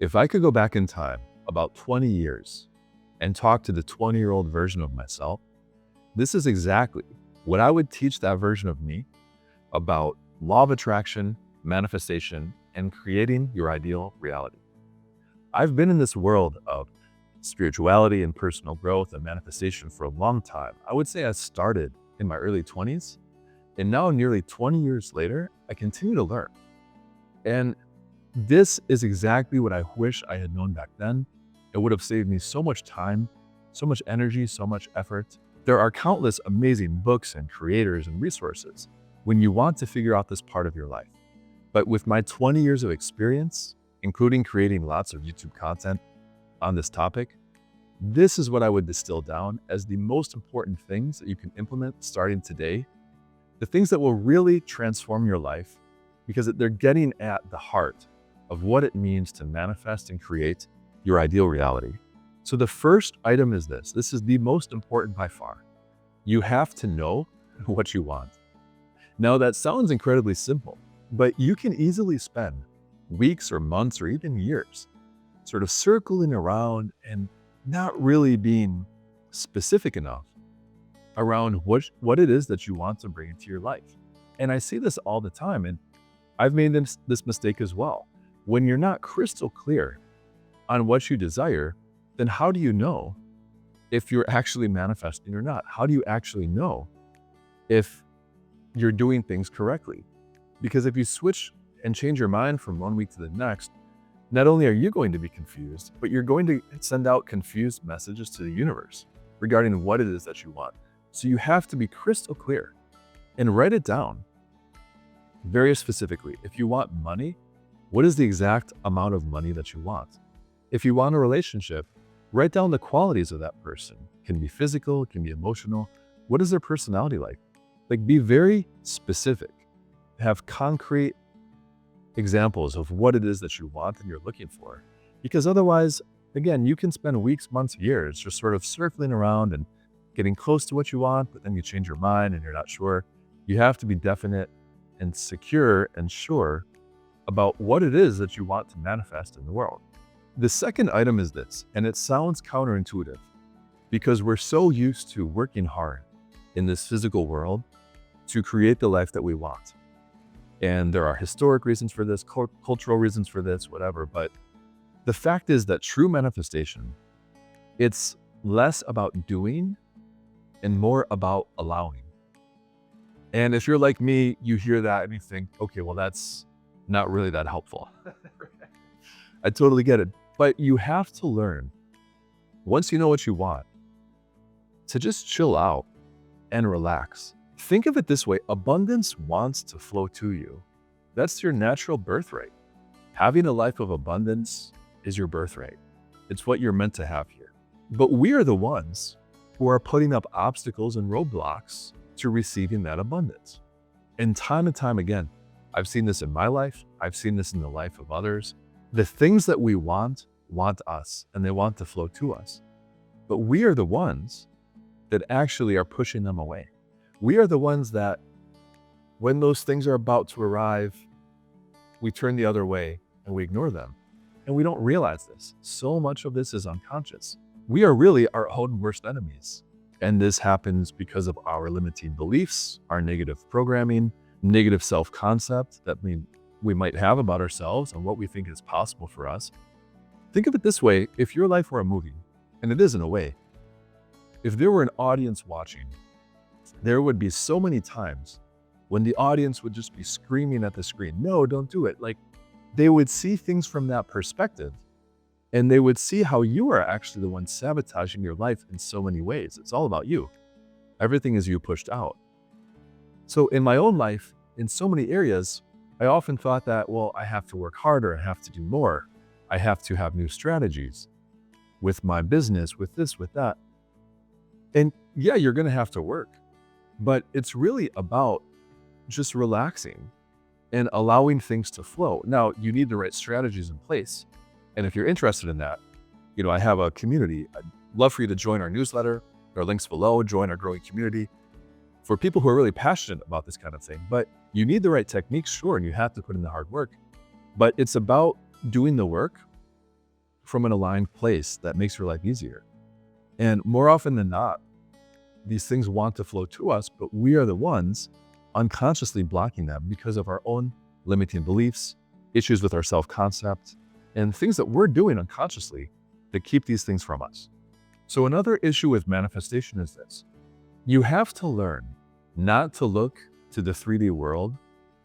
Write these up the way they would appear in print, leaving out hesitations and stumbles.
If I could go back in time about 20 years and talk to the 20-year-old version of myself, this is exactly what I would teach that version of me about law of attraction, manifestation, and creating your ideal reality. I've been in this world of spirituality and personal growth and manifestation for a long time. I would say I started in my early 20s, and now nearly 20 years later, I continue to learn. And this is exactly what I wish I had known back then. It would have saved me so much time, so much energy, so much effort. There are countless amazing books and creators and resources when you want to figure out this part of your life. But with my 20 years of experience, including creating lots of YouTube content on this topic, this is what I would distill down as the most important things that you can implement starting today, the things that will really transform your life because they're getting at the heart of what it means to manifest and create your ideal reality. So the first item is this. This is the most important by far. You have to know what you want. Now that sounds incredibly simple, but you can easily spend weeks or months or even years sort of circling around and not really being specific enough around what it is that you want to bring into your life. And I see this all the time, and I've made this mistake as well. When you're not crystal clear on what you desire, then how do you know if you're actually manifesting or not? How do you actually know if you're doing things correctly? Because if you switch and change your mind from one week to the next, not only are you going to be confused, but you're going to send out confused messages to the universe regarding what it is that you want. So you have to be crystal clear and write it down very specifically. If you want money, what is the exact amount of money that you want? If you want a relationship, write down the qualities of that person. It can be physical, it can be emotional. What is their personality like? Like, be very specific. Have concrete examples of what it is that you want and you're looking for. Because otherwise, again, you can spend weeks, months, years just sort of circling around and getting close to what you want, but then you change your mind and you're not sure. You have to be definite and secure and sure about what it is that you want to manifest in the world. The second item is this, and it sounds counterintuitive because we're so used to working hard in this physical world to create the life that we want. And there are historic reasons for this, cultural reasons for this, whatever. But the fact is that true manifestation, it's less about doing and more about allowing. And if you're like me, you hear that and you think, okay, well, that's not really that helpful. I totally get it. But you have to learn, once you know what you want, to just chill out and relax. Think of it this way. Abundance wants to flow to you. That's your natural birthright. Having a life of abundance is your birthright. It's what you're meant to have here. But we are the ones who are putting up obstacles and roadblocks to receiving that abundance. And time again, I've seen this in my life. I've seen this in the life of others. The things that we want us, and they want to flow to us. But we are the ones that actually are pushing them away. We are the ones that, when those things are about to arrive, we turn the other way and we ignore them. And we don't realize this. So much of this is unconscious. We are really our own worst enemies. And this happens because of our limiting beliefs, our negative programming, negative self-concept that we might have about ourselves and what we think is possible for us. Think of it this way. If your life were a movie, and it is in a way, if there were an audience watching, there would be so many times when the audience would just be screaming at the screen, no, don't do it. Like, they would see things from that perspective, and they would see how you are actually the one sabotaging your life in so many ways. It's all about you. Everything is you pushed out. So in my own life, in so many areas, I often thought that, well, I have to work harder, I have to do more. I have to have new strategies with my business, with this, with that. And yeah, you're going to have to work, but it's really about just relaxing and allowing things to flow. Now, you need the right strategies in place. And if you're interested in that, I have a community. I'd love for you to join our newsletter. There are links below. Join our growing community for people who are really passionate about this kind of thing. But you need the right techniques, sure, and you have to put in the hard work. But it's about doing the work from an aligned place that makes your life easier. And more often than not, these things want to flow to us, but we are the ones unconsciously blocking them because of our own limiting beliefs, issues with our self-concept, and things that we're doing unconsciously that keep these things from us. So another issue with manifestation is this. You have to learn not to look to the 3D world,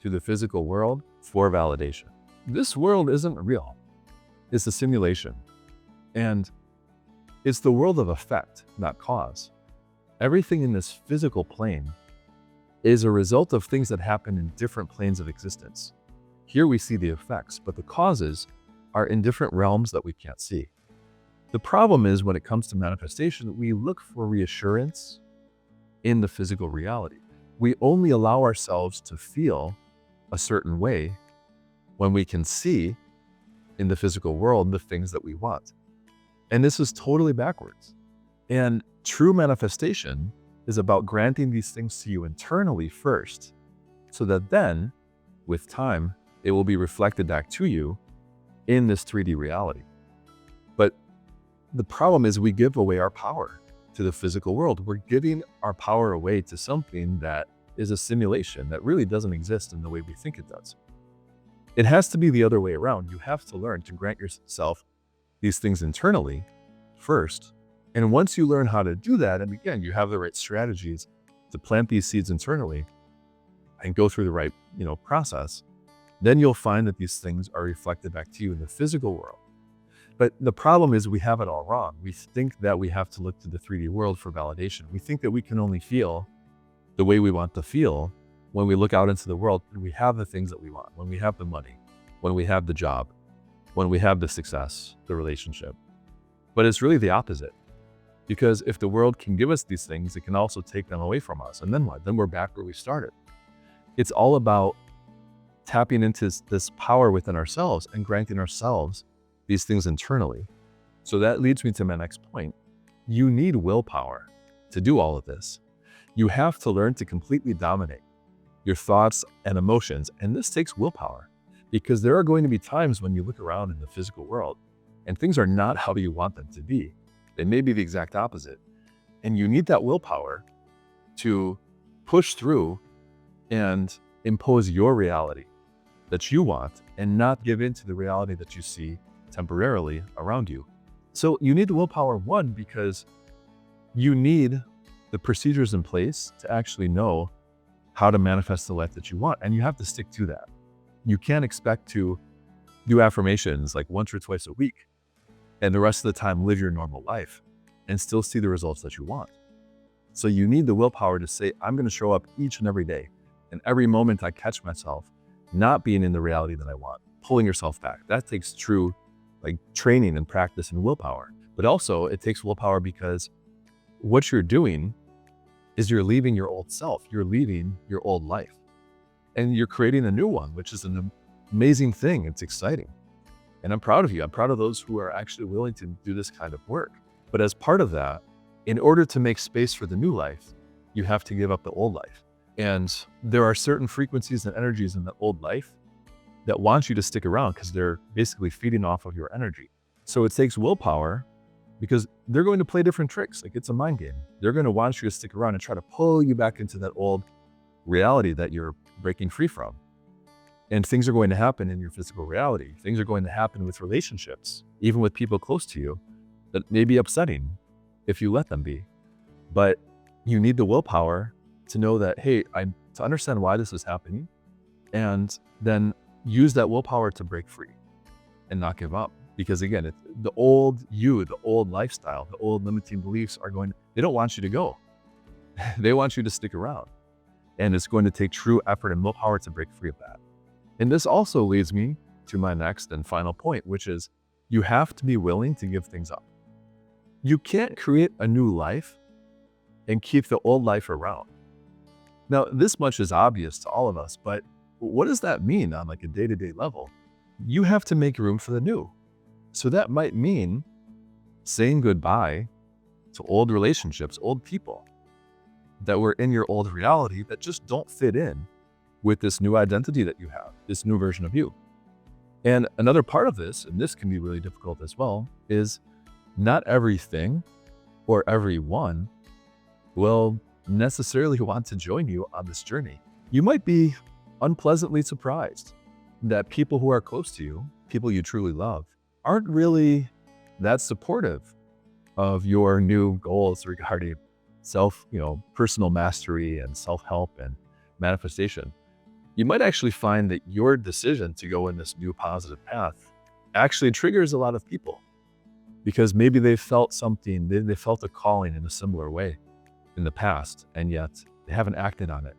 to the physical world for validation. This world isn't real. It's a simulation. And it's the world of effect, not cause. Everything in this physical plane is a result of things that happen in different planes of existence. Here we see the effects, but the causes are in different realms that we can't see. The problem is when it comes to manifestation, we look for reassurance in the physical reality. We only allow ourselves to feel a certain way when we can see in the physical world the things that we want. And this is totally backwards. And true manifestation is about granting these things to you internally first, so that then, with time, it will be reflected back to you in this 3D reality. But the problem is we give away our power to the physical world. We're giving our power away to something that is a simulation that really doesn't exist in the way we think it does. It has to be the other way around. You have to learn to grant yourself these things internally first. And once you learn how to do that, and again, you have the right strategies to plant these seeds internally and go through the right, process, then you'll find that these things are reflected back to you in the physical world. But the problem is we have it all wrong. We think that we have to look to the 3D world for validation. We think that we can only feel the way we want to feel when we look out into the world and we have the things that we want, when we have the money, when we have the job, when we have the success, the relationship. But it's really the opposite. Because if the world can give us these things, it can also take them away from us. And then what? Then we're back where we started. It's all about tapping into this power within ourselves and granting ourselves these things internally. So that leads me to my next point. You need willpower to do all of this. You have to learn to completely dominate your thoughts and emotions. And this takes willpower, because there are going to be times when you look around in the physical world and things are not how you want them to be. They may be the exact opposite. And you need that willpower to push through and impose your reality that you want and not give in to the reality that you see temporarily around you. So you need the willpower, one, because you need the procedures in place to actually know how to manifest the life that you want. And you have to stick to that. You can't expect to do affirmations like once or twice a week and the rest of the time live your normal life and still see the results that you want. So you need the willpower to say, I'm going to show up each and every day. And every moment I catch myself not being in the reality that I want, pulling yourself back. That takes true training and practice and willpower. But also it takes willpower because what you're doing is you're leaving your old self. You're leaving your old life and you're creating a new one, which is an amazing thing. It's exciting. And I'm proud of you. I'm proud of those who are actually willing to do this kind of work. But as part of that, in order to make space for the new life, you have to give up the old life. And there are certain frequencies and energies in the old life that want you to stick around because they're basically feeding off of your energy. So it takes willpower because they're going to play different tricks. It's a mind game. They're going to want you to stick around and try to pull you back into that old reality that you're breaking free from. And things are going to happen in your physical reality. Things are going to happen with relationships, even with people close to you, that may be upsetting if you let them be. But you need the willpower to know that, hey, to understand why this is happening, and then use that willpower to break free and not give up. Because again, the old you, the old lifestyle, the old limiting beliefs they don't want you to go. They want you to stick around. And it's going to take true effort and willpower to break free of that. And this also leads me to my next and final point, which is you have to be willing to give things up. You can't create a new life and keep the old life around. Now, this much is obvious to all of us, but what does that mean on a day-to-day level? You have to make room for the new. So that might mean saying goodbye to old relationships, old people that were in your old reality that just don't fit in with this new identity that you have, this new version of you. And another part of this, and this can be really difficult as well, is not everything or everyone will necessarily want to join you on this journey. You might be unpleasantly surprised that people who are close to you, people you truly love, aren't really that supportive of your new goals regarding personal mastery and self-help and manifestation. You might actually find that your decision to go in this new positive path actually triggers a lot of people because maybe they felt something, they felt a calling in a similar way in the past, and yet they haven't acted on it.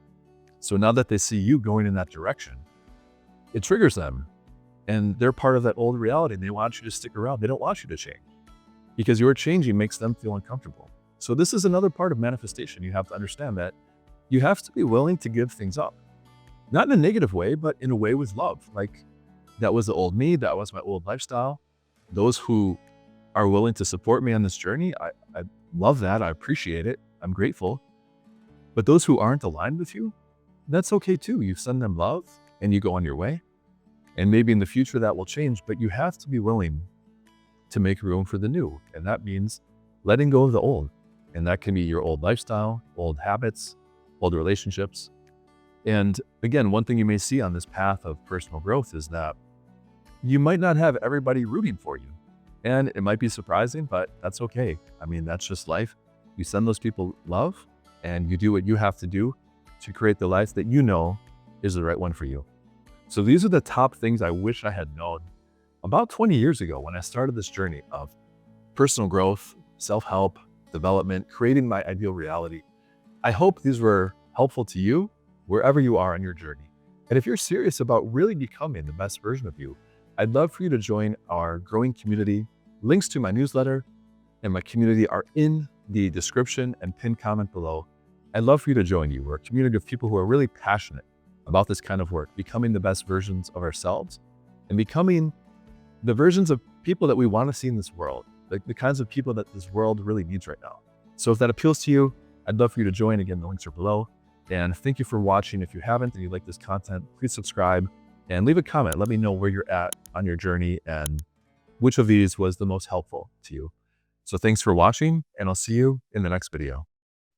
So now that they see you going in that direction, it triggers them, and they're part of that old reality. And they want you to stick around. They don't want you to change because your changing makes them feel uncomfortable. So this is another part of manifestation. You have to understand that you have to be willing to give things up, not in a negative way, but in a way with love. Like, that was the old me. That was my old lifestyle. Those who are willing to support me on this journey, I love that. I appreciate it. I'm grateful. But those who aren't aligned with you, that's okay too. You send them love and you go on your way. And maybe in the future that will change, but you have to be willing to make room for the new. And that means letting go of the old. And that can be your old lifestyle, old habits, old relationships. And again, one thing you may see on this path of personal growth is that you might not have everybody rooting for you. And it might be surprising, but that's okay. I mean, that's just life. You send those people love and you do what you have to do to create the life that you know is the right one for you. So these are the top things I wish I had known about 20 years ago when I started this journey of personal growth, self-help, development, creating my ideal reality. I hope these were helpful to you wherever you are on your journey. And if you're serious about really becoming the best version of you, I'd love for you to join our growing community. Links to my newsletter and my community are in the description and pinned comment below. I'd love for you to join you. We're a community of people who are really passionate about this kind of work, becoming the best versions of ourselves and becoming the versions of people that we want to see in this world, like the kinds of people that this world really needs right now. So if that appeals to you, I'd love for you to join. Again, the links are below. And thank you for watching. If you haven't and you like this content, please subscribe and leave a comment. Let me know where you're at on your journey and which of these was the most helpful to you. So thanks for watching, and I'll see you in the next video.